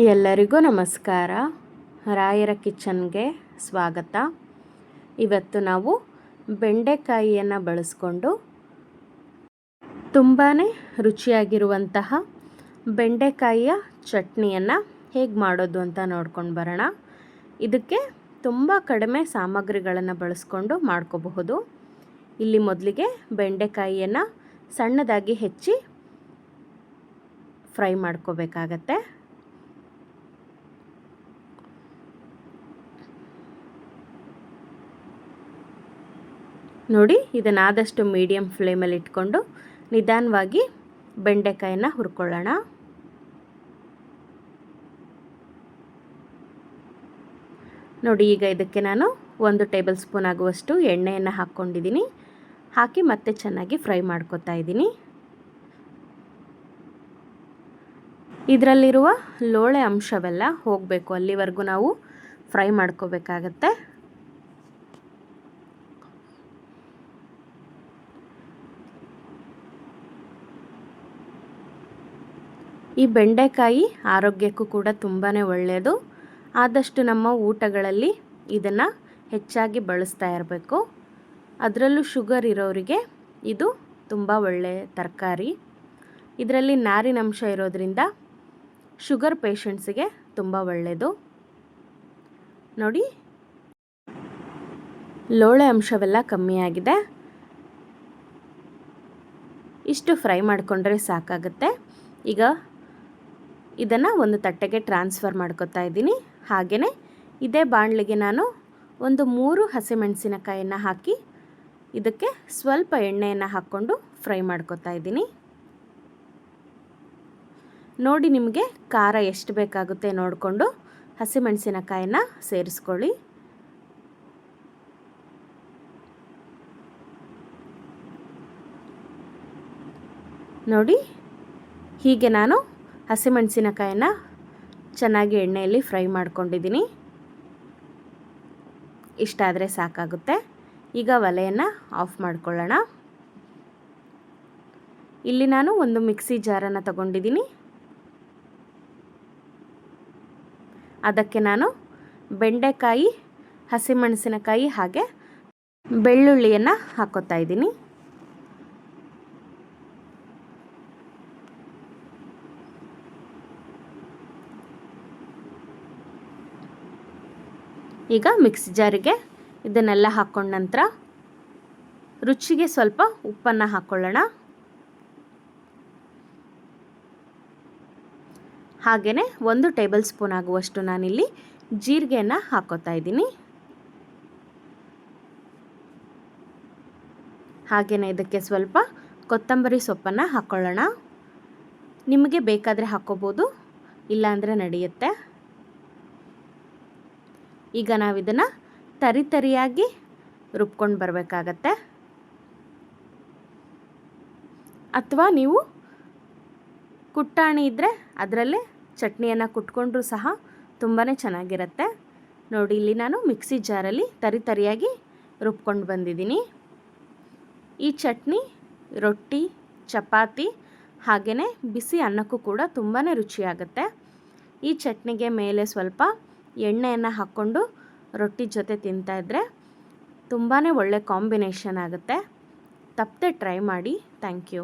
ಎಲ್ಲರಿಗೂ ನಮಸ್ಕಾರ. ರಾಯರ ಕಿಚನ್ಗೆ ಸ್ವಾಗತ. ಇವತ್ತು ನಾವು ಬೆಂಡೆಕಾಯಿಯನ್ನು ಬಳಸ್ಕೊಂಡು ತುಂಬಾ ರುಚಿಯಾಗಿರುವಂತಹ ಬೆಂಡೆಕಾಯಿಯ ಚಟ್ನಿಯನ್ನು ಹೇಗೆ ಮಾಡೋದು ಅಂತ ನೋಡ್ಕೊಂಡು ಬರೋಣ. ಇದಕ್ಕೆ ತುಂಬ ಕಡಿಮೆ ಸಾಮಗ್ರಿಗಳನ್ನು ಬಳಸ್ಕೊಂಡು ಮಾಡ್ಕೋಬಹುದು. ಇಲ್ಲಿ ಮೊದಲಿಗೆ ಬೆಂಡೆಕಾಯಿಯನ್ನು ಸಣ್ಣದಾಗಿ ಹೆಚ್ಚಿ ಫ್ರೈ ಮಾಡ್ಕೋಬೇಕಾಗತ್ತೆ. ನೋಡಿ, ಇದನ್ನು ಆದಷ್ಟು ಮೀಡಿಯಮ್ ಫ್ಲೇಮಲ್ಲಿ ಇಟ್ಕೊಂಡು ನಿಧಾನವಾಗಿ ಬೆಂಡೆಕಾಯಿನ ಹುರ್ಕೊಳ್ಳೋಣ. ನೋಡಿ, ಈಗ ಇದಕ್ಕೆ ನಾನು 1 ಟೇಬಲ್ ಸ್ಪೂನ್ ಆಗುವಷ್ಟು ಎಣ್ಣೆಯನ್ನು ಹಾಕ್ಕೊಂಡಿದ್ದೀನಿ. ಹಾಕಿ ಮತ್ತೆ ಚೆನ್ನಾಗಿ ಫ್ರೈ ಮಾಡ್ಕೊತಾ ಇದ್ದೀನಿ. ಇದರಲ್ಲಿರುವ ಲೋಳೆ ಅಂಶವೆಲ್ಲ ಹೋಗಬೇಕು, ಅಲ್ಲಿವರೆಗೂ ನಾವು ಫ್ರೈ ಮಾಡ್ಕೋಬೇಕಾಗತ್ತೆ. ಈ ಬೆಂಡೆಕಾಯಿ ಆರೋಗ್ಯಕ್ಕೂ ಕೂಡ ತುಂಬಾ ಒಳ್ಳೆಯದು. ಆದಷ್ಟು ನಮ್ಮ ಊಟಗಳಲ್ಲಿ ಇದನ್ನು ಹೆಚ್ಚಾಗಿ ಬಳಸ್ತಾ ಇರಬೇಕು. ಅದರಲ್ಲೂ ಶುಗರ್ ಇರೋರಿಗೆ ಇದು ತುಂಬ ಒಳ್ಳೆಯ ತರಕಾರಿ. ಇದರಲ್ಲಿ ನಾರಿನಂಶ ಇರೋದರಿಂದ ಶುಗರ್ ಪೇಷಂಟ್ಸಿಗೆ ತುಂಬ ಒಳ್ಳೆಯದು. ನೋಡಿ, ಲೋಳೆ ಅಂಶವೆಲ್ಲ ಕಮ್ಮಿಯಾಗಿದೆ. ಇಷ್ಟು ಫ್ರೈ ಮಾಡಿಕೊಂಡ್ರೆ ಸಾಕಾಗುತ್ತೆ. ಈಗ ಇದನ್ನು ಒಂದು ತಟ್ಟೆಗೆ ಟ್ರಾನ್ಸ್ಫರ್ ಮಾಡ್ಕೊತಾ ಇದ್ದೀನಿ. ಹಾಗೆಯೇ ಇದೇ ಬಾಣಲಿಗೆ ನಾನು 3 ಹಸಿಮೆಣಸಿನಕಾಯನ್ನು ಹಾಕಿ ಇದಕ್ಕೆ ಸ್ವಲ್ಪ ಎಣ್ಣೆಯನ್ನು ಹಾಕ್ಕೊಂಡು ಫ್ರೈ ಮಾಡ್ಕೊತಾ ಇದ್ದೀನಿ. ನೋಡಿ, ನಿಮಗೆ ಖಾರ ಎಷ್ಟು ಬೇಕಾಗುತ್ತೆ ನೋಡಿಕೊಂಡು ಹಸಿಮೆಣಸಿನಕಾಯನ್ನು ಸೇರಿಸ್ಕೊಳ್ಳಿ. ನೋಡಿ, ಹೀಗೆ ನಾನು ಹಸಿಮೆಣಸಿನಕಾಯನ್ನು ಚೆನ್ನಾಗಿ ಎಣ್ಣೆಯಲ್ಲಿ ಫ್ರೈ ಮಾಡ್ಕೊಂಡಿದ್ದೀನಿ. ಇಷ್ಟಾದರೆ ಸಾಕಾಗುತ್ತೆ. ಈಗ ಒಲೆಯನ್ನು ಆಫ್ ಮಾಡ್ಕೊಳ್ಳೋಣ. ಇಲ್ಲಿ ನಾನು ಒಂದು ಮಿಕ್ಸಿ ಜಾರನ್ನು ತಗೊಂಡಿದ್ದೀನಿ. ಅದಕ್ಕೆ ನಾನು ಬೆಂಡೆಕಾಯಿ, ಹಸಿಮೆಣಸಿನಕಾಯಿ ಹಾಗೆ ಬೆಳ್ಳುಳ್ಳಿಯನ್ನು ಹಾಕೋತಾ ಇದ್ದೀನಿ. ಈಗ ಮಿಕ್ಸಿ ಜಾರಿಗೆ ಇದನ್ನೆಲ್ಲ ಹಾಕ್ಕೊಂಡ ನಂತರ ರುಚಿಗೆ ಸ್ವಲ್ಪ ಉಪ್ಪನ್ನು ಹಾಕ್ಕೊಳ್ಳೋಣ. ಹಾಗೆಯೇ 1 ಟೇಬಲ್ ಸ್ಪೂನ್ ಆಗುವಷ್ಟು ನಾನಿಲ್ಲಿ ಜೀರಿಗೆಯನ್ನು ಹಾಕೋತಾ ಇದ್ದೀನಿ. ಹಾಗೆಯೇ ಇದಕ್ಕೆ ಸ್ವಲ್ಪ ಕೊತ್ತಂಬರಿ ಸೊಪ್ಪನ್ನು ಹಾಕ್ಕೊಳ್ಳೋಣ. ನಿಮಗೆ ಬೇಕಾದರೆ ಹಾಕ್ಕೋಬೋದು, ಇಲ್ಲಾಂದರೆ ನಡೆಯುತ್ತೆ. ಈಗ ನಾವು ಇದನ್ನು ತರಿಯಾಗಿ ರುಬ್ಕೊಂಡು ಬರಬೇಕಾಗತ್ತೆ. ಅಥವಾ ನೀವು ಕುಟ್ಟಾಣಿ ಇದ್ದರೆ ಅದರಲ್ಲೇ ಚಟ್ನಿಯನ್ನು ಕುಟ್ಕೊಂಡ್ರೂ ಸಹ ತುಂಬಾ ಚೆನ್ನಾಗಿರುತ್ತೆ. ನೋಡಿ, ಇಲ್ಲಿ ನಾನು ಮಿಕ್ಸಿ ಜಾರಲ್ಲಿ ತರಿಯಾಗಿ ರುಬ್ಕೊಂಡು ಬಂದಿದ್ದೀನಿ. ಈ ಚಟ್ನಿ ರೊಟ್ಟಿ, ಚಪಾತಿ ಹಾಗೆಯೇ ಬಿಸಿ ಅನ್ನಕ್ಕೂ ಕೂಡ ತುಂಬಾ ರುಚಿಯಾಗುತ್ತೆ. ಈ ಚಟ್ನಿಗೆ ಮೇಲೆ ಸ್ವಲ್ಪ ಎಣ್ಣೆಯನ್ನು ಹಾಕ್ಕೊಂಡು ರೊಟ್ಟಿ ಜೊತೆ ತಿಂತಾಯಿದ್ರೆ ತುಂಬಾ ಒಳ್ಳೆ ಕಾಂಬಿನೇಷನ್ ಆಗುತ್ತೆ. ತಪ್ಪದೆ ಟ್ರೈ ಮಾಡಿ. Thank you.